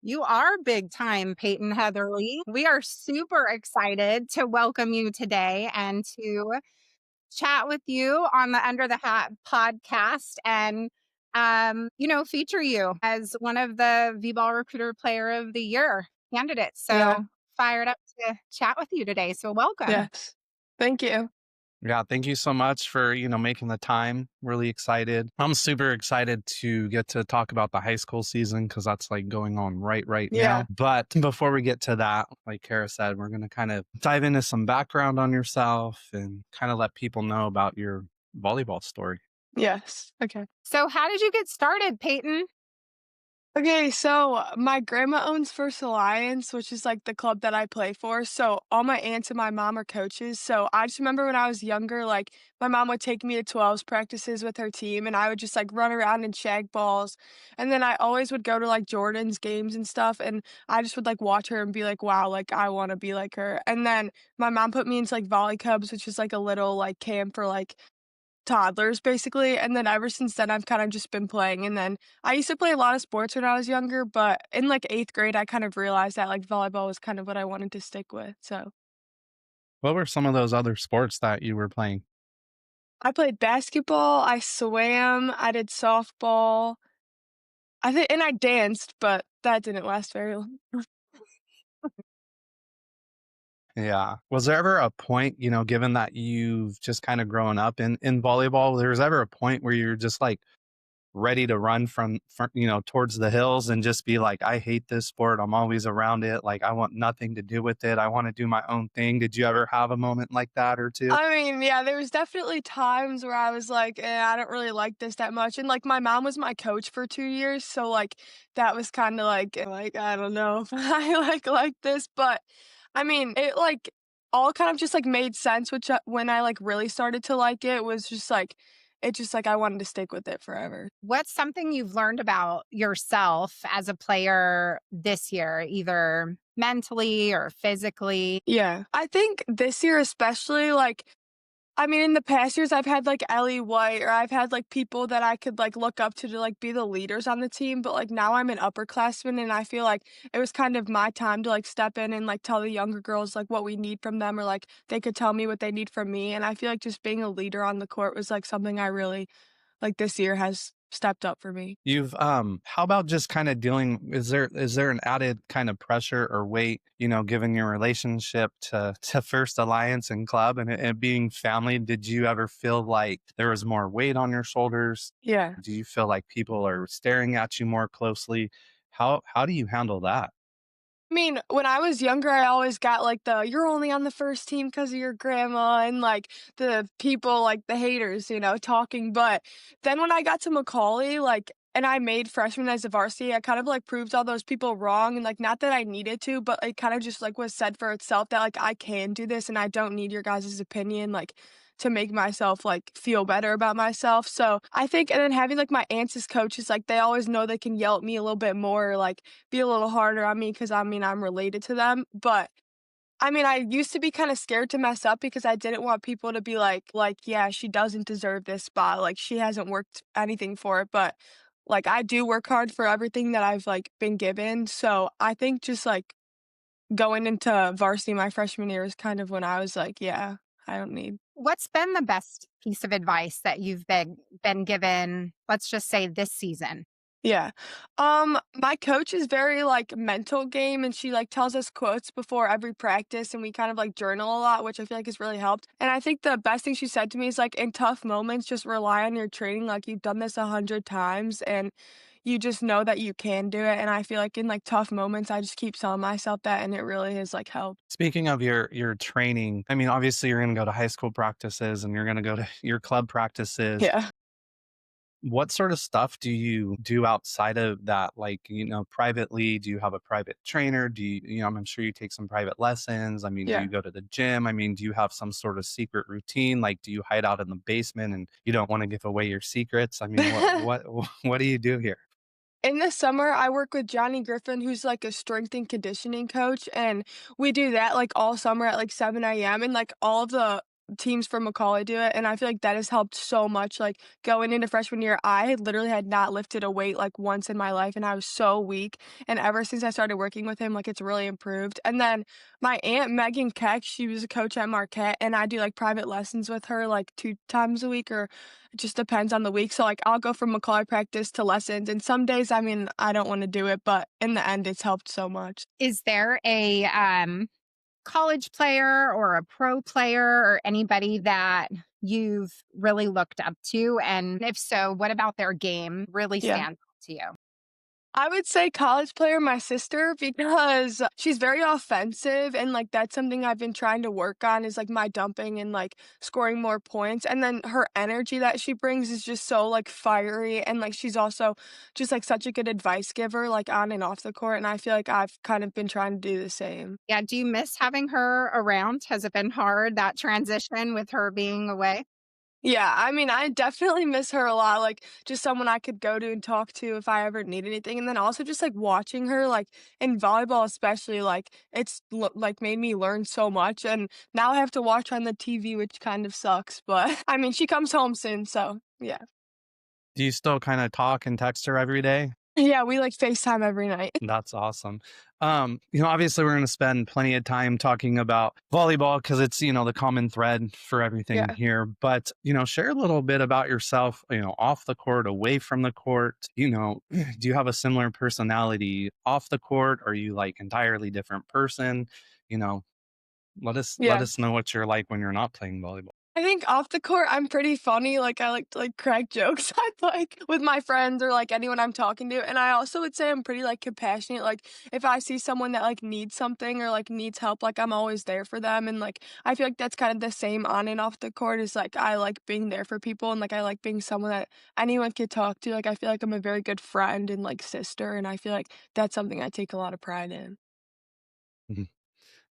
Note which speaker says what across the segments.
Speaker 1: You are big time, Peyton Heatherly. We are super excited to welcome you today and to chat with you on the Under the Hat podcast and feature you as one of the Vballrecruiter Player of the Year candidates.
Speaker 2: Yeah.
Speaker 1: So fired up to chat with you today. So welcome.
Speaker 2: Yes. Thank you.
Speaker 3: Yeah, thank you so much for, making the time. Really excited. I'm super excited to get to talk about the high school season because that's like going on right
Speaker 2: Yeah.
Speaker 3: now. But before we get to that, like Kara said, we're going to kind of dive into some background on yourself and kind of let people know about your volleyball story.
Speaker 2: Yes. Okay.
Speaker 1: So how did you get started, Peyton?
Speaker 2: Okay, so my grandma owns First Alliance, which is like the club that I play for. So all my aunts and my mom are coaches. So I just remember when I was younger, like my mom would take me to 12s practices with her team and I would just like run around and shag balls. And then I always would go to like Jordan's games and stuff and I just would like watch her and be like, wow, like I want to be like her. And then my mom put me into like Volley Cubs, which is like a little like camp for like toddlers, basically, and then ever since then, I've kind of just been playing, and then I used to play a lot of sports when I was younger, but in, like, 8th grade, I kind of realized that, like, volleyball was kind of what I wanted to stick with, so
Speaker 3: What were some of those other sports that you were playing?
Speaker 2: I played basketball, I swam, I did softball, I think and I danced, but that didn't last very long.
Speaker 3: Yeah. Was there ever a point, given that you've just kind of grown up in volleyball, there was ever a point where you're just like, ready to run from towards the hills and just be like, I hate this sport. I'm always around it. Like, I want nothing to do with it. I want to do my own thing. Did you ever have a moment like that or two?
Speaker 2: I mean, yeah, there was definitely times where I was like, I don't really like this that much. And like my mom was my coach for 2 years, so like that was kind of like I don't know if I like this, but I mean, it like all kind of just like made sense. Which when I like really started to like it was just like it just like I wanted to stick with it forever.
Speaker 1: What's something you've learned about yourself as a player this year, either mentally or physically?
Speaker 2: Yeah, I think this year especially like I mean, in the past years, I've had, like, Ellie White, or I've had, like, people that I could, like, look up to like, be the leaders on the team, but, like, now I'm an upperclassman, and I feel like it was kind of my time to, like, step in and, like, tell the younger girls, like, what we need from them or, like, they could tell me what they need from me, and I feel like just being a leader on the court was, like, something I really like, this year has stepped up for me.
Speaker 3: You've how about just kind of dealing, is there an added kind of pressure or weight, given your relationship to First Alliance and club and it being family? Did you ever feel like there was more weight on your shoulders?
Speaker 2: Yeah.
Speaker 3: Do you feel like people are staring at you more closely? How do you handle that?
Speaker 2: I mean, when I was younger, I always got like the "you're only on the first team because of your grandma" and like the people like the haters, talking. But then when I got to McAuley, like and I made freshman as a varsity, I kind of like proved all those people wrong and like not that I needed to, but it kind of just like was said for itself that like I can do this and I don't need your guys' opinion. Like to make myself, like, feel better about myself, so I think and then having, like, my aunts as coaches, like, they always know they can yell at me a little bit more, like, be a little harder on me because I mean, I'm related to them, but, I mean, I used to be kinda scared to mess up because I didn't want people to be "Yeah, she doesn't deserve this spot, like, she hasn't worked anything for it," but, like, I do work hard for everything that I've, like, been given, so I think just, like, going into varsity my freshman year is kind of when I was like, "Yeah, I don't need."
Speaker 1: What's been the best piece of advice that you've been given, let's just say this season?
Speaker 2: Yeah. My coach is very like mental game and she like tells us quotes before every practice and we kind of like journal a lot, which I feel like has really helped. And I think the best thing she said to me is like in tough moments, just rely on your training. Like you've done this 100 times and you just know that you can do it. And I feel like in like tough moments, I just keep telling myself that and it really has like helped.
Speaker 3: Speaking of your training, I mean, obviously you're going to go to high school practices and you're going to go to your club practices.
Speaker 2: Yeah.
Speaker 3: What sort of stuff do you do outside of that? Like, privately, do you have a private trainer? I'm sure you take some private lessons. I mean, do you
Speaker 2: Yeah.
Speaker 3: go to the gym? I mean, do you have some sort of secret routine? Like, do you hide out in the basement and you don't want to give away your secrets? I mean, what what do you do here?
Speaker 2: In the summer, I work with Johnny Griffin, who's like a strength and conditioning coach, and we do that like all summer at like 7 a.m. And like all of the teams from McAuley do it, and I feel like that has helped so much, like, going into freshman year, I literally had not lifted a weight, like, once in my life, and I was so weak, and ever since I started working with him, like, it's really improved, and then my aunt, Megan Keck, she was a coach at Marquette, and I do, like, private lessons with her, like, 2 times a week, or it just depends on the week, so, like, I'll go from McAuley practice to lessons, and some days, I mean, I don't wanna do it, but in the end, it's helped so much.
Speaker 1: Is there a college player or a pro player or anybody that you've really looked up to? And if so, what about their game really
Speaker 2: Yeah.
Speaker 1: stands out to you?
Speaker 2: I would say college player, my sister, because she's very offensive, and, like, that's something I've been trying to work on is, like, my dumping and, like, scoring more points, and then her energy that she brings is just so, like, fiery, and, like, she's also just, like, such a good advice giver, like, on and off the court, and I feel like I've kind of been trying to do the same.
Speaker 1: Yeah, do you miss having her around? Has it been hard, that transition with her being away?
Speaker 2: Yeah, I mean, I definitely miss her a lot, like, just someone I could go to and talk to if I ever need anything, and then also just, like, watching her, like, in volleyball especially, like, it's like, made me learn so much, and now I have to watch her on the TV, which kind of sucks, but, I mean, she comes home soon, so, yeah.
Speaker 3: Do you still kind of talk and text her every day?
Speaker 2: Yeah, we, like, FaceTime every night.
Speaker 3: That's awesome. Obviously we're going to spend plenty of time talking about volleyball because it's, the common thread for everything
Speaker 2: Yeah.
Speaker 3: here. But, share a little bit about yourself, off the court, away from the court. Do you have a similar personality off the court? Are you like entirely different person? You know, let
Speaker 2: Yeah.
Speaker 3: us know what you're like when you're not playing volleyball.
Speaker 2: I think off the court, I'm pretty funny, like, I like to, like, crack jokes, I like, with my friends or, like, anyone I'm talking to, and I also would say I'm pretty, like, compassionate, like, if I see someone that, like, needs something or, like, needs help, like, I'm always there for them, and, like, I feel like that's kind of the same on and off the court is, like, I like being there for people, and, like, I like being someone that anyone could talk to, like, I feel like I'm a very good friend and, like, sister, and I feel like that's something I take a lot of pride in.
Speaker 3: Mhm.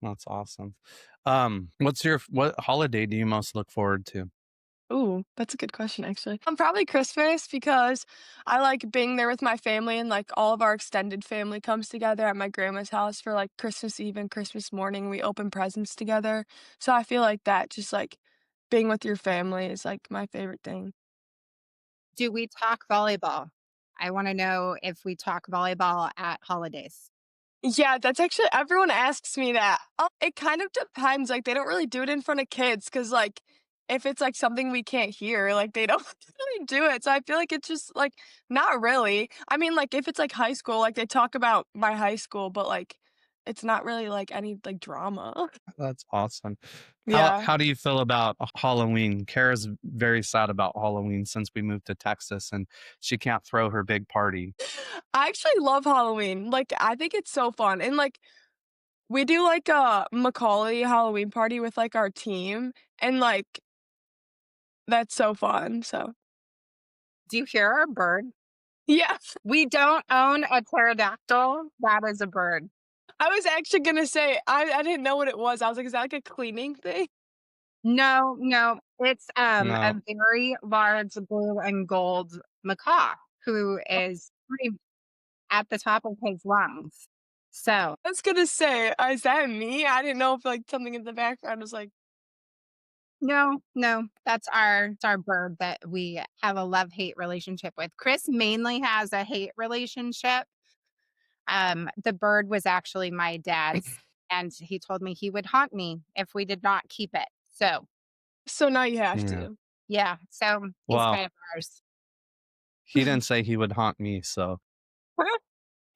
Speaker 3: That's awesome. What holiday do you most look forward to?
Speaker 2: Ooh, that's a good question, actually. Probably Christmas because I like being there with my family and like all of our extended family comes together at my grandma's house for like Christmas Eve and Christmas morning. We open presents together. So I feel like that just like being with your family is like my favorite thing.
Speaker 1: Do we talk volleyball? I want to know if we talk volleyball at holidays.
Speaker 2: Yeah, that's actually everyone asks me that. It kind of depends. Like they don't really do it in front of kids because like if it's like something we can't hear, like they don't really do it. So I feel like it's just like not really. I mean, like if it's like high school, like they talk about my high school, but like it's not really like any like drama.
Speaker 3: That's awesome. How
Speaker 2: Yeah.
Speaker 3: how do you feel about Halloween? Kara's very sad about Halloween since we moved to Texas and she can't throw her big party.
Speaker 2: I actually love Halloween. Like I think it's so fun. And like we do like a McAuley Halloween party with like our team and like that's so fun. So
Speaker 1: Do you hear a bird?
Speaker 2: yeah.
Speaker 1: We don't own a pterodactyl. That is a bird.
Speaker 2: I was actually gonna say, I didn't know what it was. I was like, "Is that like a cleaning thing?"
Speaker 1: No, no, it's a
Speaker 3: No,
Speaker 1: very large blue and gold macaw who is pretty at the top of his lungs. So,
Speaker 2: I was gonna say, "Is that me?" I didn't know if, like, something in the background was like
Speaker 1: no, no, it's our bird that we have a love-hate relationship with. Chris mainly has a hate relationship. The bird was actually my dad's, and he told me he would haunt me if we did not keep it. So,
Speaker 2: so now you have
Speaker 3: yeah.
Speaker 2: to.
Speaker 1: yeah, so he's
Speaker 3: Well,
Speaker 1: kind of ours.
Speaker 3: he didn't say he would haunt me, so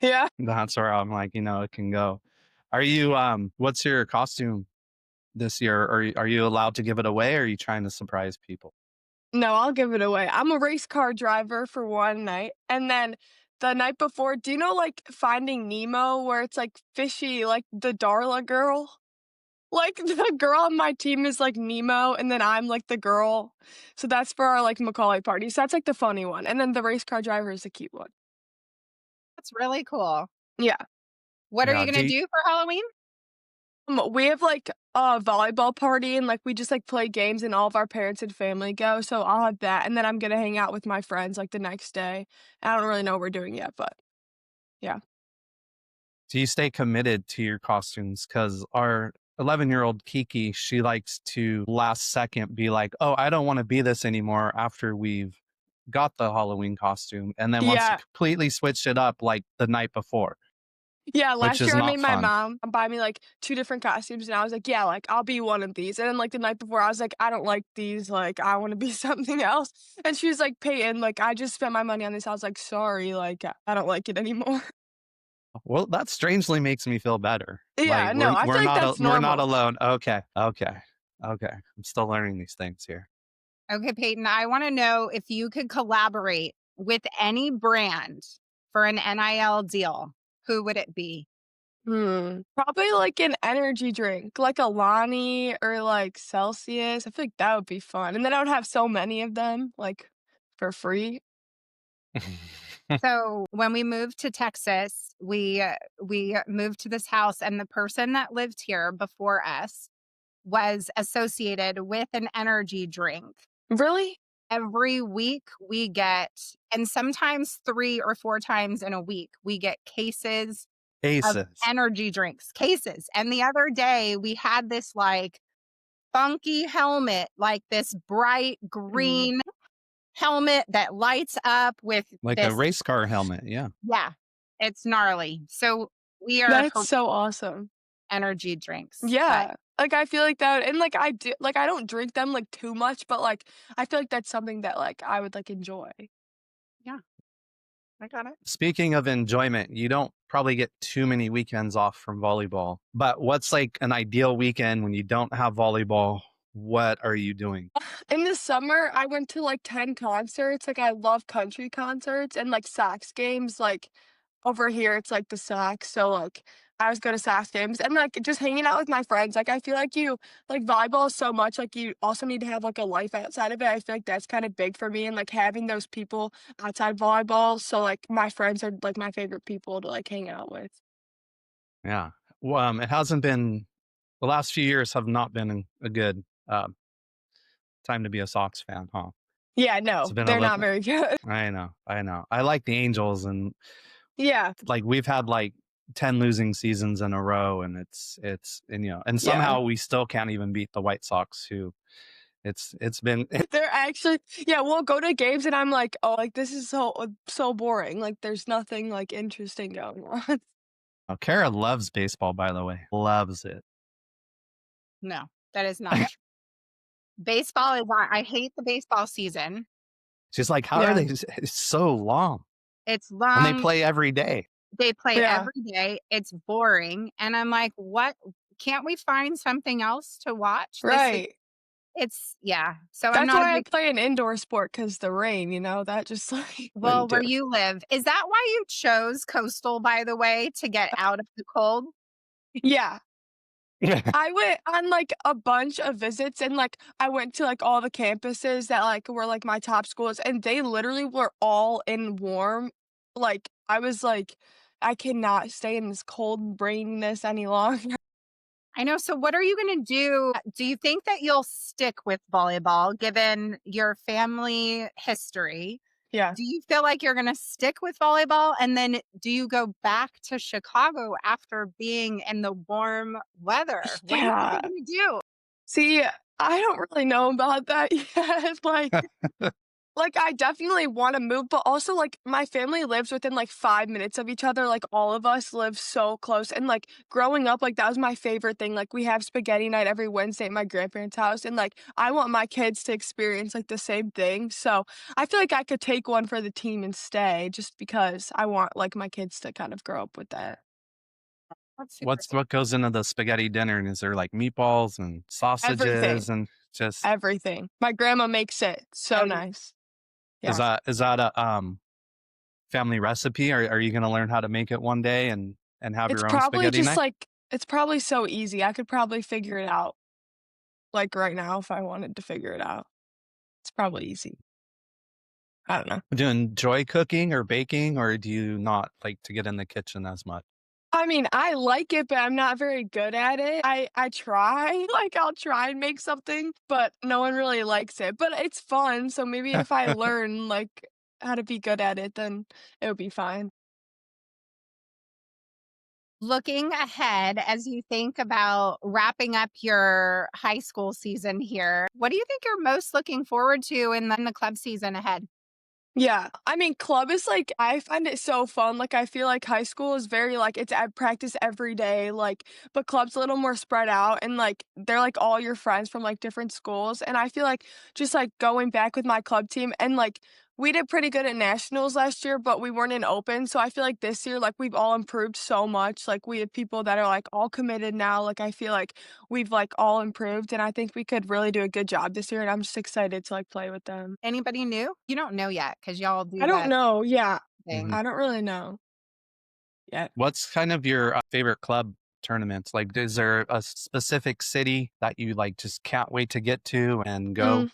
Speaker 2: Yeah.
Speaker 3: that's where I'm like, it can go. What's your costume this year? Are you allowed to give it away or are you trying to surprise people?
Speaker 2: No, I'll give it away. I'm a race car driver for one night, and then the night before do you know, like, Finding Nemo where it's, like, fishy, like, the Darla girl? Like, the girl on my team is, like, Nemo, and then I'm, like, the girl. So that's for our, like, McAuley party. So that's, like, the funny one, and then the race car driver is the cute one.
Speaker 1: That's really cool.
Speaker 2: Yeah.
Speaker 1: What are you
Speaker 3: Yeah.
Speaker 1: gonna do for Halloween?
Speaker 2: We have, like, a volleyball party, and, like, we just, like, play games, and all of our parents and family go, so I'll have that, and then I'm gonna hang out with my friends, like, the next day. I don't really know what we're doing yet, but yeah.
Speaker 3: Do you stay committed to your costumes? Because our 11-year-old Kiki, she likes to last second be like, oh, I don't want to be this anymore after we've got the Halloween costume, and then wants to
Speaker 2: Yeah.
Speaker 3: completely switch it up like the night before,
Speaker 2: Yeah,
Speaker 3: which
Speaker 2: last
Speaker 3: is
Speaker 2: year I
Speaker 3: not
Speaker 2: made my
Speaker 3: fun.
Speaker 2: mom buy me, like, 2 different costumes, and I was like, "Yeah, like, I'll be one of these," and then, like, the night before, I was like, "I don't like these, like, I wanna be something else," and she was like, "Peyton, like, I just spent my money on this." I was like, "Sorry, like, I don't like it anymore."
Speaker 3: Well, that strangely makes me feel better. Like
Speaker 2: Yeah, no, I feel like that's
Speaker 3: we're not
Speaker 2: normal.
Speaker 3: alone. Okay, okay, okay. I'm still learning these things here.
Speaker 1: Okay, Peyton, I want to know if you could collaborate with any brand for an NIL deal, who would it be?
Speaker 2: Probably, like, an energy drink, like a Lonnie or, like, Celsius. I feel like that would be fun, and then I would have so many of them, like, for free.
Speaker 1: So when we moved to Texas, we moved to this house, and the person that lived here before us was associated with an energy drink.
Speaker 2: Really?
Speaker 1: Every week we get, and sometimes 3 or 4 times in a week, we get cases of
Speaker 3: Aces.
Speaker 1: energy drinks, cases. And the other day we had this like funky helmet, like this bright
Speaker 2: Mm.
Speaker 1: green helmet that lights up with
Speaker 3: Like a
Speaker 1: this.
Speaker 3: race car helmet. Yeah.
Speaker 1: Yeah, it's gnarly. So we are
Speaker 2: That's so awesome.
Speaker 1: energy drinks, but
Speaker 2: Yeah. Like, I feel like that and, like, I don't drink them, like, too much, but, like, I feel like that's something that, like, I would, like, enjoy.
Speaker 1: yeah, I got it.
Speaker 3: Speaking of enjoyment, you don't probably get too many weekends off from volleyball. But what's like an ideal weekend when you don't have volleyball? What are you doing?
Speaker 2: In the summer, I went to, like, 10 concerts, like, I love country concerts and, like, Sox games, like, over here, it's, like, the Sox, so, like, I always go to Sox games and, like, just hanging out with my friends, like, I feel like volleyball is so much, like, you also need to have, like, a life outside of it, I feel like that's kinda big for me and, like, having those people outside volleyball, so, like, my friends are, like, my favorite people to, like, hang out with.
Speaker 3: Yeah. Well, it hasn't been, the last few years have not been a good time to be a Sox fan, huh?
Speaker 2: Yeah,
Speaker 3: It's
Speaker 2: no,
Speaker 3: been a
Speaker 2: they're not
Speaker 3: little,
Speaker 2: very good.
Speaker 3: I know, I know. I like the Angels, and
Speaker 2: Yeah,
Speaker 3: like we've had like 10 losing seasons in a row, and and and
Speaker 2: yeah.
Speaker 3: somehow we still can't even beat the White Sox, who it's been
Speaker 2: They're actually yeah, we'll go to games and I'm like, "Oh, like, this is so boring, like, there's nothing, like, interesting going on."
Speaker 3: oh, Kara loves baseball, by the way. Loves it.
Speaker 1: No, that is not true. Baseball is I hate the baseball season.
Speaker 3: She's like, how are
Speaker 2: Yeah,
Speaker 3: they it's so long?
Speaker 1: It's
Speaker 3: And they
Speaker 1: long.
Speaker 3: play every day.
Speaker 1: They play
Speaker 2: yeah.
Speaker 1: every day. It's boring. And I'm like, what? Can't we find something else to watch?
Speaker 2: Right.
Speaker 1: It's, yeah. So I'm
Speaker 2: That's
Speaker 1: not a
Speaker 2: why I
Speaker 1: big,
Speaker 2: play an indoor sport because the rain, that just, like,
Speaker 1: well,
Speaker 2: wouldn't do
Speaker 1: where
Speaker 2: it.
Speaker 1: you live. Is that why you chose coastal, by the way, to get out of the cold?
Speaker 2: Yeah.
Speaker 3: Yeah.
Speaker 2: I went on, like, a bunch of visits and, like, I went to, like, all the campuses that, like, were, like, my top schools, and they literally were all in warm. Like, I was like, "I cannot stay in this cold raininess any longer."
Speaker 1: I know. So what are you going to do? Do you think that you'll stick with volleyball given your family history?
Speaker 2: Yeah.
Speaker 1: Do you feel like you're gonna stick with volleyball? And then do you go back to Chicago after being in the warm weather? What do you think
Speaker 2: Yeah.
Speaker 1: you're gonna do?
Speaker 2: See, I don't really know about that yet, like, I definitely wanna move, but also, like, my family lives within, like, 5 minutes of each other, like, all of us live so close, and, like, growing up, like, that was my favorite thing, like, we have spaghetti night every Wednesday at my grandparents' house, and, like, I want my kids to experience, like, the same thing, so I feel like I could take one for the team and stay just because I want, like, my kids to kind of grow up with that.
Speaker 1: That's super sweet.
Speaker 3: What goes into the spaghetti dinner? And is there like meatballs and sausages
Speaker 2: Everything,
Speaker 3: and just
Speaker 2: everything. My grandma makes it so
Speaker 1: Every
Speaker 2: nice. Yeah.
Speaker 3: is that a family recipe? Are you gonna learn how to make it one day and have
Speaker 2: It's
Speaker 3: your own
Speaker 2: probably
Speaker 3: spaghetti
Speaker 2: just,
Speaker 3: night?
Speaker 2: like it's probably so easy, I could probably figure it out, like, right now if I wanted to figure it out. It's probably easy. I don't know.
Speaker 3: Do you enjoy cooking or baking, or do you not like to get in the kitchen as much?
Speaker 2: I mean, I like it, but I'm not very good at it. I try, like, I'll try and make something, but no one really likes it, but it's fun, so maybe if I learn, like, how to be good at it, then it would be fine.
Speaker 1: Looking ahead, as you think about wrapping up your high school season here, what do you think you're most looking forward to in the club season ahead?
Speaker 2: Yeah. I mean, club is like I find it so fun. Like I feel like high school is very like it's at practice every day, like but club's a little more spread out and like they're like all your friends from like different schools. And I feel like just like going back with my club team and like we did pretty good at nationals last year, but we weren't in open. So I feel like this year, like we've all improved so much. Like we have people that are like all committed now. Like I feel like we've like all improved and I think we could really do a good job this year. And I'm just excited to like play with them.
Speaker 1: Anybody new? You don't know yet because y'all
Speaker 2: I
Speaker 1: do
Speaker 2: don't
Speaker 1: that
Speaker 2: know. Yeah.
Speaker 3: Mhm.
Speaker 1: thing.
Speaker 2: I don't really know yet.
Speaker 3: What's kind of your favorite club tournaments? Like, is there a specific city that you like just can't wait to get to and go?
Speaker 2: Mm,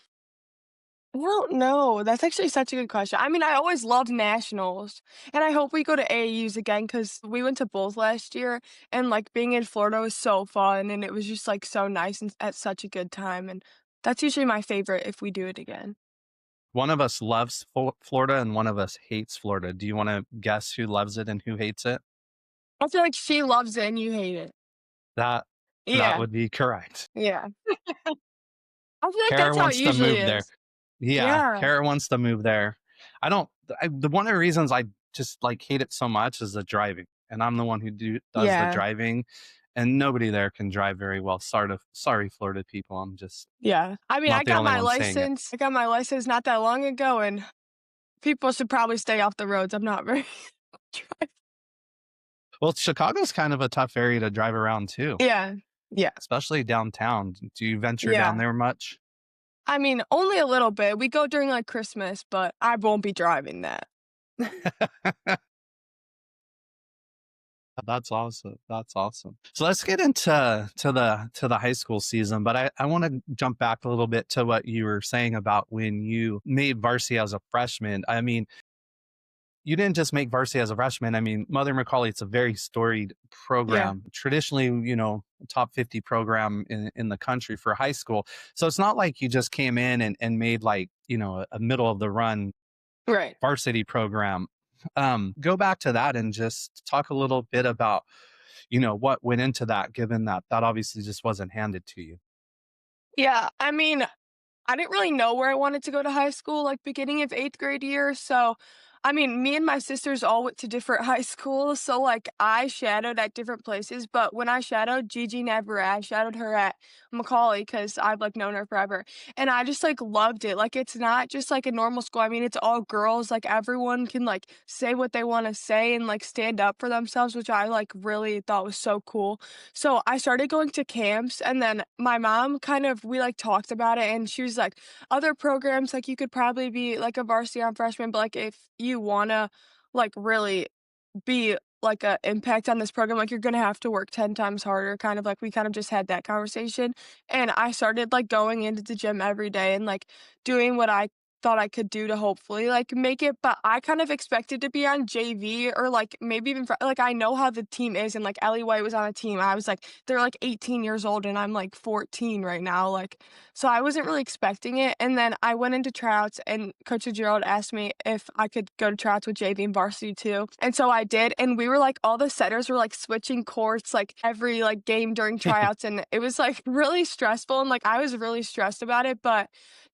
Speaker 2: I don't know. That's actually such a good question. I mean, I always loved nationals, and I hope we go to AAUs again because we went to both last year, and like being in Florida was so fun, and it was just like so nice and at such a good time. And that's usually my favorite if we do it again.
Speaker 3: One of us loves Florida and one of us hates Florida. Do you want to guess who loves it and who hates it?
Speaker 2: I feel like she loves it and you hate it.
Speaker 3: That that
Speaker 2: Yeah,
Speaker 3: would be correct.
Speaker 2: yeah. I feel like
Speaker 3: Kara
Speaker 2: that's how it
Speaker 3: wants to
Speaker 2: usually
Speaker 3: move there.
Speaker 2: is.
Speaker 3: Yeah,
Speaker 2: Yeah,
Speaker 3: Kara wants to move there. I don't. The one of the reasons I just like hate it so much is the driving, and I'm the one who does the
Speaker 2: yeah,
Speaker 3: driving, and nobody there can drive very well. Sorry, Florida people. I'm just
Speaker 2: yeah. I mean,
Speaker 3: not the only one saying it.
Speaker 2: I got my license not that long ago, and people should probably stay off the roads. I'm not very
Speaker 3: Well, Chicago's kind of a tough area to drive around too,
Speaker 2: Yeah, yeah,
Speaker 3: especially downtown. Do you venture down
Speaker 2: yeah.
Speaker 3: there much?
Speaker 2: I mean, only a little bit. We go during, like, Christmas, but I won't be driving that.
Speaker 3: That's awesome. That's awesome. So let's get into the high school season, but I want to jump back a little bit to what you were saying about when you made varsity as a freshman. I mean, you didn't just make varsity as a freshman. I mean, Mother McAuley, it's a very storied
Speaker 2: Yeah,
Speaker 3: program. Traditionally, top 50 program in the country for high school. So it's not like you just came in and made like, a middle of the run
Speaker 2: right.
Speaker 3: varsity program. Go back to that and just talk a little bit about, what went into that, given that that obviously just wasn't handed to you.
Speaker 2: Yeah, I mean, I didn't really know where I wanted to go to high school, like, beginning of 8th grade year, so, I mean, me and my sisters all went to different high schools, so, like, I shadowed at different places, but when I shadowed Gigi Navarre, I shadowed her at McAuley because 'cause I've, like, known her forever, and I just, like, loved it, like, it's not just, like, a normal school, I mean, it's all girls, like, everyone can, like, say what they wanna say and, like, stand up for themselves, which I, like, really thought was so cool. So I started going to camps and then my mom we like talked about it and she was like, other programs, like you could probably be like a varsity on freshman, but like if you wanna like really be like a impact on this program, like you're gonna have to work 10 times harder, kind of like we kind of just had that conversation. And I started like going into the gym every day and like doing what I thought I could do to hopefully like make it. But I kind of expected to be on JV or like maybe even like I know how the team is and like Ellie White was on a team. I was like, they're like 18 years old and I'm like 14 right now. Like so I wasn't really expecting it. And then I went into tryouts and Coach Gerald asked me if I could go to tryouts with JV and varsity too. And so I did. And we were like, all the setters were like switching courts like every like game during tryouts. And it was like really stressful. And like I was really stressed about it. But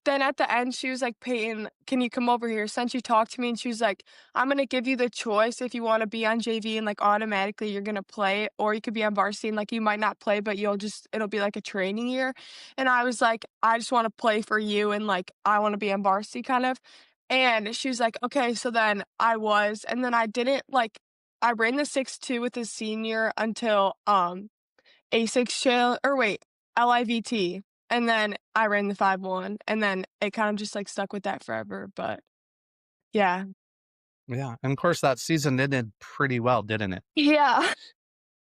Speaker 2: then at the end, she was like, Peyton, can you come over here? So then she talked to me and she was like, I'm going to give you the choice if you want to be on JV and like automatically you're going to play, or you could be on varsity and like you might not play, but it'll be like a training year. And I was like, I just want to play for you and like I want to be on varsity kind of. And she was like, okay, so then I was, and then I didn't like, I ran the 6'2" with a senior until A6 trail, or wait, LIVT. And then I ran the 5'1", and then it kind of just like stuck with that forever. But yeah.
Speaker 3: Yeah, and of course that season ended pretty well, didn't it?
Speaker 2: Yeah,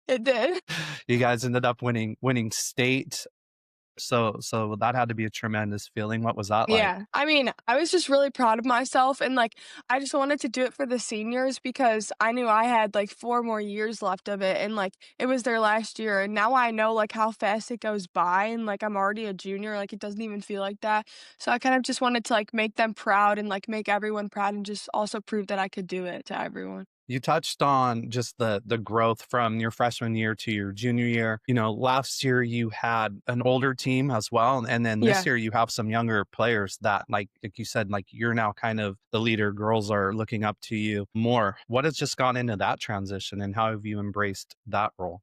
Speaker 2: it did.
Speaker 3: You guys ended up winning state. So that had to be a tremendous feeling. What was that like?
Speaker 2: Yeah. I mean, I was just really proud of myself and like I just wanted to do it for the seniors because I knew I had like 4 more years left of it and like it was their last year and now I know like how fast it goes by and like I'm already a junior, like it doesn't even feel like that. So I kind of just wanted to like make them proud and like make everyone proud and just also prove that I could do it to everyone.
Speaker 3: You touched on just the growth from your freshman year to your junior year. Last year you had an older team as well, and then this
Speaker 2: Yeah.
Speaker 3: year you have some younger players that, like you said, like you're now kind of the leader. Girls are looking up to you more. What has just gone into that transition, and how have you embraced that role?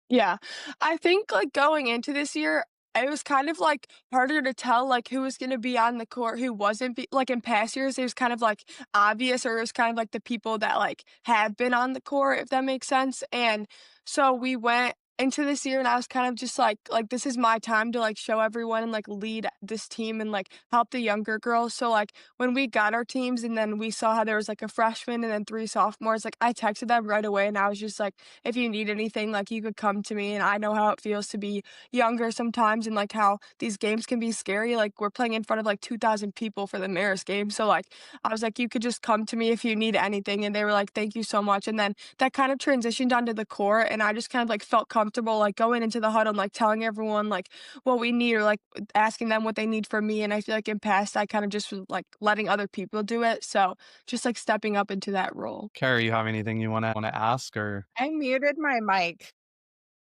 Speaker 2: Yeah. I think, like, going into this year, it was kind of, like, harder to tell, like, who was gonna be on the court, who wasn't like, in past years, it was kind of, like, obvious, or it was kind of, like, the people that, like, have been on the court, if that makes sense, and so we went into this year, and I was kind of just like, "This is my time to, like, show everyone and, like, lead this team and, like, help the younger girls." So, like, when we got our teams and then we saw how there was, like, a freshman and then 3 sophomores, like, I texted them right away, and I was just like, if you need anything, like, you could come to me, and I know how it feels to be younger sometimes and, like, how these games can be scary, like, we're playing in front of, like, 2,000 people for the Marist game, so, like, I was like, "You could just come to me if you need anything," and they were like, "Thank you so much," and then that kind of transitioned onto the court, and I just kind of, like, felt comfortable, like, going into the huddle and, like, telling everyone, like, what we need, or, like, asking them what they need from me, and I feel like in past, I kind of just was, like, letting other people do it, so just, like, stepping up into that role.
Speaker 3: Carrie, you have anything you wanna ask, or
Speaker 1: I muted my mic.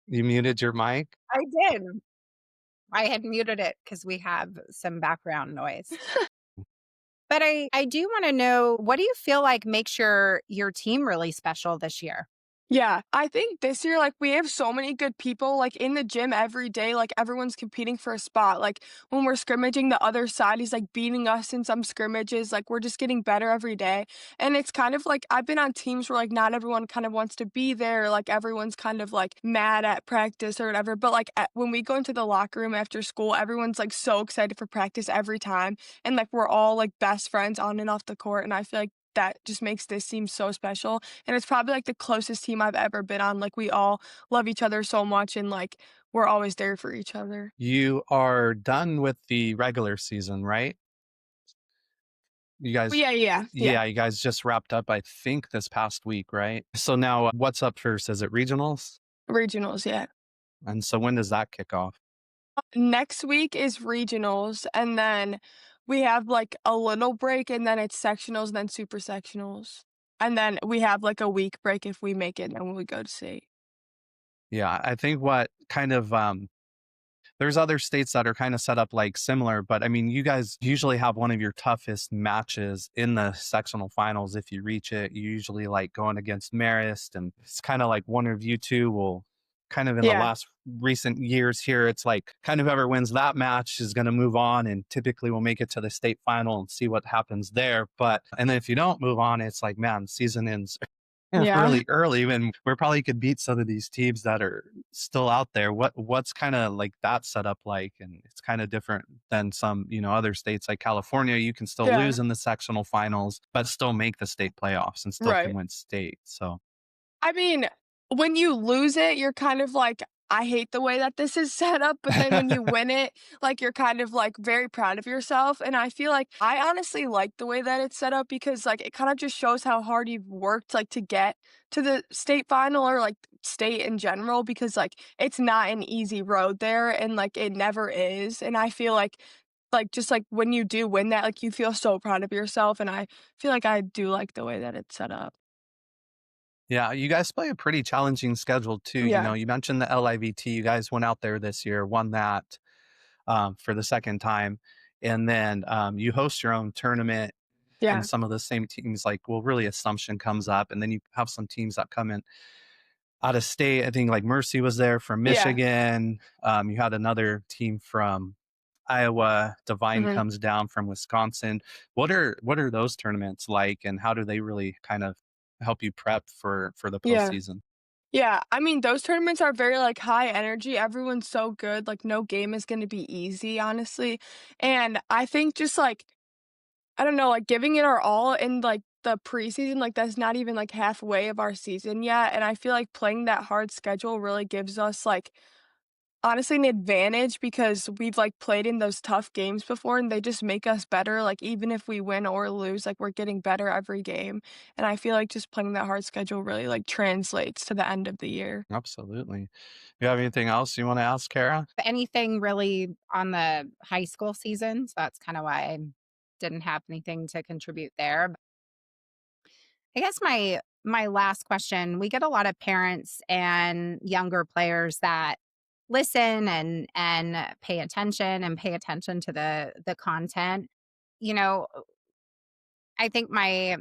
Speaker 3: you muted your mic?
Speaker 1: I did. I had muted it because we have some background noise. But I do wanna know, what do you feel like makes your team really special this year?
Speaker 2: Yeah, I think this year, like, we have so many good people, like, in the gym every day, like, everyone's competing for a spot, like, when we're scrimmaging, the other side is, like, beating us in some scrimmages, like, we're just getting better every day, and it's kind of like I've been on teams where, like, not everyone kind of wants to be there, like, everyone's kind of, like, mad at practice or whatever, but, like, when we go into the locker room after school, everyone's, like, so excited for practice every time, and, like, we're all, like, best friends on and off the court, and I feel like that just makes this team so special, and it's probably, like, the closest team I've ever been on, like, we all love each other so much, and, like, we're always there for each other.
Speaker 3: You are done with the regular season, right? You
Speaker 2: But
Speaker 3: guys
Speaker 2: yeah, yeah, yeah.
Speaker 3: Yeah, you guys just wrapped up, I think, this past week, right? So now, what's up first? Is it regionals?
Speaker 2: Regionals, yeah.
Speaker 3: And so when does that kick off?
Speaker 2: Next week is regionals, and then we have, like, a little break, and then it's sectionals, and then super sectionals, and then we have, like, a week break if we make it, and then we go to state.
Speaker 3: Yeah, I think what kind of, there's other states that are kind of set up like similar, but I mean, you guys usually have one of your toughest matches in the sectional finals. If you reach it, you usually like going against Marist, and it's kind of like one of you two will kind of, in the
Speaker 2: Yeah,
Speaker 3: last recent years here, it's like kind of whoever wins that match is going to move on, and typically will make it to the state final and see what happens there. But, and then if you don't move on, it's like, man, season ends
Speaker 2: yeah,
Speaker 3: really early, when we probably could beat some of these teams that are still out there. What's kind of like that setup like? And it's kind of different than some, other states like California. You can still
Speaker 2: yeah,
Speaker 3: lose in the sectional finals, but still make the state playoffs and still can
Speaker 2: right.
Speaker 3: win state. So
Speaker 2: I mean, when you lose it, you're kind of like, "I hate the way that this is set up," but then when you win it, like, you're kind of, like, very proud of yourself, and I feel like I honestly like the way that it's set up because, like, it kind of just shows how hard you've worked, like, to get to the state final, or, like, state in general, because, like, it's not an easy road there, and, like, it never is, and I feel like, just, like, when you do win that, like, you feel so proud of yourself, and I feel like I do like the way that it's set up.
Speaker 3: yeah, you guys play a pretty challenging schedule too.
Speaker 2: Yeah,
Speaker 3: You mentioned the LIVT. You guys went out there this year, won that for the second time, and then you host your own tournament. And
Speaker 2: yeah,
Speaker 3: some of the same teams, like, well, really Assumption comes up, and then you have some teams that come in out of state. I think like Mercy was there from
Speaker 2: yeah.
Speaker 3: Michigan. You had another team from Iowa. Divine
Speaker 2: Mhm.
Speaker 3: comes down from Wisconsin. What are those tournaments like, and how do they really kind of help you prep for the
Speaker 2: Yeah.
Speaker 3: postseason?
Speaker 2: Yeah, I mean, those tournaments are very, like, high energy, everyone's so good, like, no game is gonna be easy, honestly, and I think just, like, I don't know, like, giving it our all in, like, the preseason, like, that's not even, like, halfway of our season yet, and I feel like playing that hard schedule really gives us, like, honestly, an advantage because we've, like, played in those tough games before, and they just make us better, like, even if we win or lose, like, we're getting better every game, and I feel like just playing that hard schedule really, like, translates to the end of the year.
Speaker 3: Absolutely. You have anything else you want to ask, Kara?
Speaker 1: Anything really on the high school seasons? That's kinda why I didn't have anything to contribute there. I guess my my last question. We get a lot of parents and younger players that listen and pay attention to the content. You know, I think my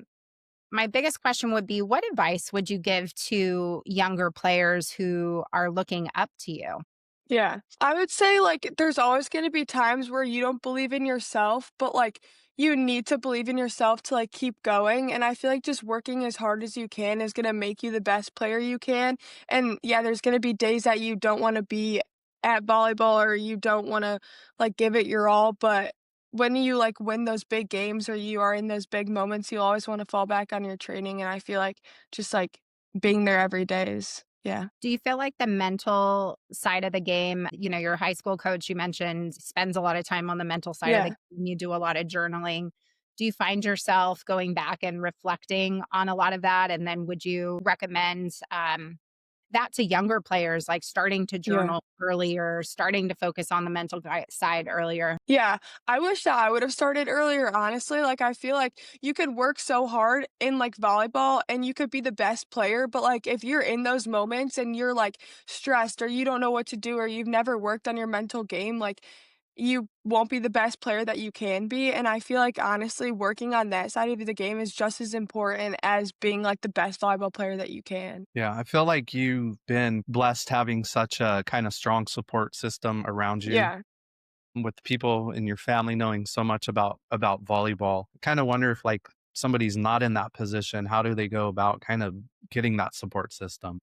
Speaker 1: biggest question would be, what advice would you give to younger players who are looking up to you?
Speaker 2: Yeah. I would say, like, there's always gonna be times where you don't believe in yourself, but, like, you need to believe in yourself to, like, keep going, and I feel like just working as hard as you can is gonna make you the best player you can, and, yeah, there's gonna be days that you don't wanna be at volleyball or you don't wanna, like, give it your all, but when you, like, win those big games or you are in those big moments, you always wanna fall back on your training, and I feel like just, like, being there every day is yeah.
Speaker 1: Do you feel like the mental side of the game, your high school coach you mentioned spends a lot of time on the mental side of the
Speaker 2: Yeah.
Speaker 1: game, you do a lot of journaling. Do you find yourself going back and reflecting on a lot of that? And then would you recommend that to younger players, like starting to
Speaker 2: Yeah.
Speaker 1: journal earlier, starting to focus on the mental side earlier?
Speaker 2: Yeah, I wish that I would have started earlier, honestly. Like, I feel like you could work so hard in like volleyball and you could be the best player, but like if you're in those moments and you're like stressed or you don't know what to do or you've never worked on your mental game, like you won't be the best player that you can be. And I feel like honestly, working on that side of the game is just as important as being like the best volleyball player that you can.
Speaker 3: Yeah, I feel like you've been blessed having such a kind of strong support system around you
Speaker 2: Yeah.
Speaker 3: with people in your family knowing so much about volleyball. I kind of wonder if like somebody's not in that position, how do they go about kind of getting that support system?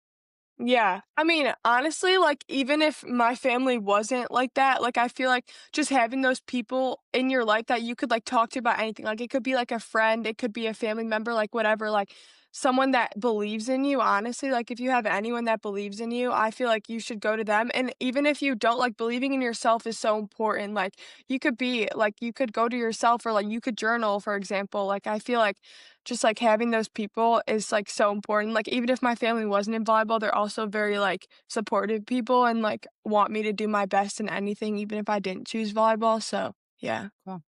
Speaker 2: Yeah. I mean, honestly, like, even if my family wasn't like that, like, I feel like just having those people in your life that you could, like, talk to about anything, like, it could be, like, a friend, it could be a family member, like, whatever, like, someone that believes in you, honestly, like, if you have anyone that believes in you, I feel like you should go to them, and even if you don't, like, believing in yourself is so important, like, you could be like, you could go to yourself or, like, you could journal, for example, like, I feel like just, like, having those people is, like, so important, like, even if my family wasn't in volleyball, they're also very, like, supportive people and, like, want me to do my best in anything even if I didn't choose volleyball, so, yeah.
Speaker 1: Cool.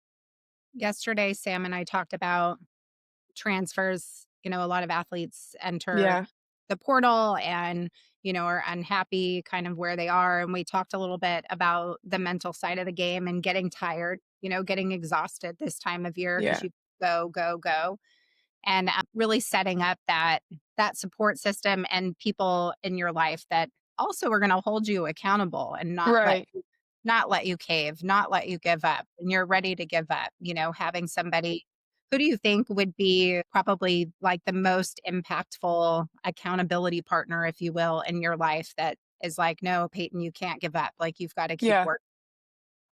Speaker 1: Yesterday, Sam and I talked about transfers. A lot of athletes enter
Speaker 2: Yeah.
Speaker 1: the portal and, are unhappy kind of where they are. And we talked a little bit about the mental side of the game and getting tired, getting exhausted this time of year because
Speaker 2: Yeah.
Speaker 1: you go, go, go. And really setting up that support system and people in your life that also are going to hold you accountable and
Speaker 2: Right.
Speaker 1: not let you cave, not let you give up. And you're ready to give up, having somebody. Who do you think would be probably like the most impactful accountability partner, if you will, in your life that is like, no, Peyton, you can't give up. Like you've got to keep
Speaker 2: Yeah.
Speaker 1: working.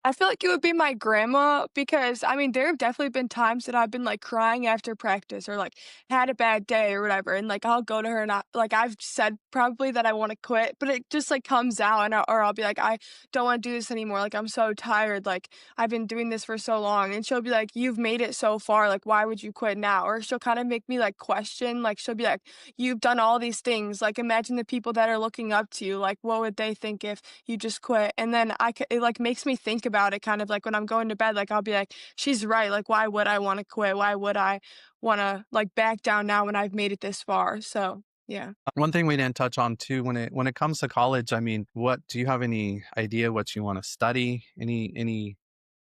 Speaker 2: I feel like it would be my grandma because, I mean, there have definitely been times that I've been, like, crying after practice or, like, had a bad day or whatever, and, like, I'll go to her and I've said probably that I wanna quit, but it just, like, comes out or I'll be like, "I don't wanna do this anymore, like, I'm so tired, like, I've been doing this for so long," and she'll be like, "You've made it so far, like, why would you quit now?" Or she'll kinda make me, like, question, like, she'll be like, "You've done all these things, like, imagine the people that are looking up to you, like, what would they think if you just quit?" And then it, like, makes me think about it kind of, like, when I'm going to bed, like, I'll be like, "She's right, like, why would I wanna quit? Why would I wanna, like, back down now when I've made it this far?" So, yeah.
Speaker 3: One thing we didn't touch on too when it comes to college, I mean, what do you have any idea what you want to study? Any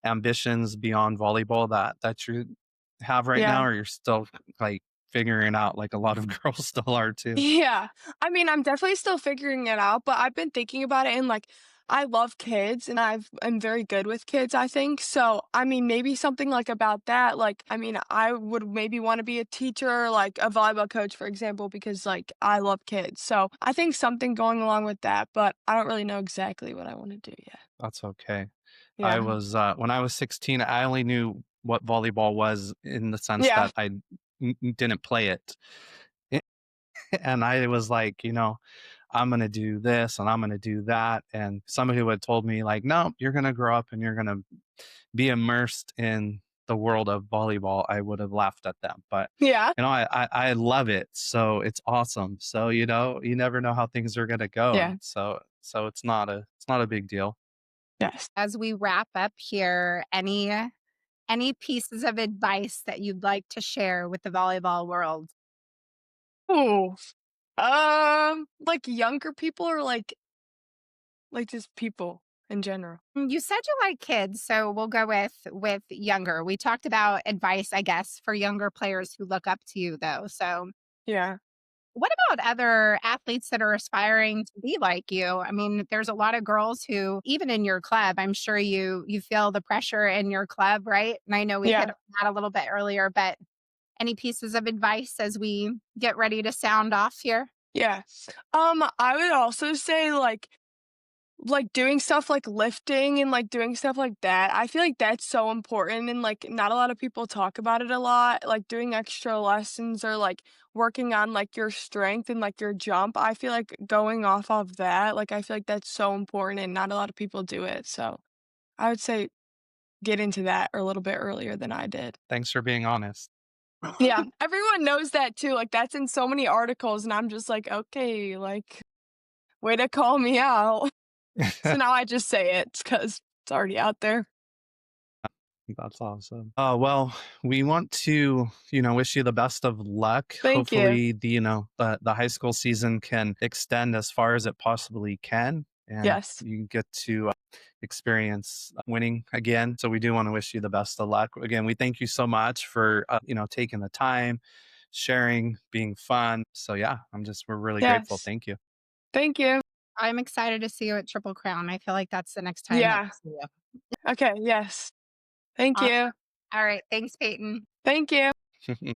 Speaker 3: ambitions beyond volleyball that you have right now,
Speaker 2: Yeah.
Speaker 3: or you're still like figuring out like a lot of girls still are too?
Speaker 2: Yeah. I mean, I'm definitely still figuring it out, but I've been thinking about it and like I love kids and I'm very good with kids, I think. So, I mean, maybe something like about that. Like, I mean, I would maybe want to be a teacher, like a volleyball coach, for example, because like I love kids. So, I think something going along with that, but I don't really know exactly what I want to do yet.
Speaker 3: That's okay. I
Speaker 2: Yeah.
Speaker 3: was when I was 16, I only knew what volleyball was in the sense
Speaker 2: Yeah.
Speaker 3: that I didn't play it. And I was like, I'm going to do this and I'm going to do that. And somebody who had told me, like, no, you're going to grow up and you're going to be immersed in the world of volleyball, I would have laughed at them. But,
Speaker 2: Yeah.
Speaker 3: I love it. So it's awesome. So, you never know how things are going to go.
Speaker 2: Yeah.
Speaker 3: And so it's not a big deal.
Speaker 2: Yes.
Speaker 1: As we wrap up here, any pieces of advice that you'd like to share with the volleyball world?
Speaker 2: Ooh. Like younger people or like just people in general?
Speaker 1: You said you like kids, so we'll go with younger. We talked about advice, I guess, for younger players who look up to you though. So
Speaker 2: Yeah.
Speaker 1: what about other athletes that are aspiring to be like you? I mean, there's a lot of girls who, even in your club, I'm sure you feel the pressure in your club, right? And I know we hit
Speaker 2: Yeah.
Speaker 1: on that a little bit earlier, but any pieces of advice as we get ready to sound off here?
Speaker 2: Yeah. I would also say like doing stuff like lifting and like doing stuff like that. I feel like that's so important and like not a lot of people talk about it a lot. Like doing extra lessons or like working on like your strength and like your jump. I feel like going off of that, like I feel like that's so important and not a lot of people do it. So I would say get into that a little bit earlier than I did.
Speaker 3: Thanks for being honest.
Speaker 2: Yeah, everyone knows that too. Like that's in so many articles and I'm just like, okay, like way to call me out. So now I just say it because it's already out there.
Speaker 3: That's awesome. Well, we want to, wish you the best of luck.
Speaker 2: Thank you.
Speaker 3: Hopefully, the high school season can extend as far as it possibly can, and
Speaker 2: Yes.
Speaker 3: you get to experience winning again. So we do want to wish you the best of luck. Again, we thank you so much for taking the time, sharing, being fun. So yeah, we're really grateful.
Speaker 2: Yes.
Speaker 3: Thank you.
Speaker 2: Thank you.
Speaker 1: I'm excited to see you at Triple Crown. I feel like that's the next time that
Speaker 2: Yeah.
Speaker 1: we see you.
Speaker 2: Okay. Yes. Thank
Speaker 1: Awesome.
Speaker 2: you.
Speaker 1: All right. Thanks, Peyton.
Speaker 2: Thank you.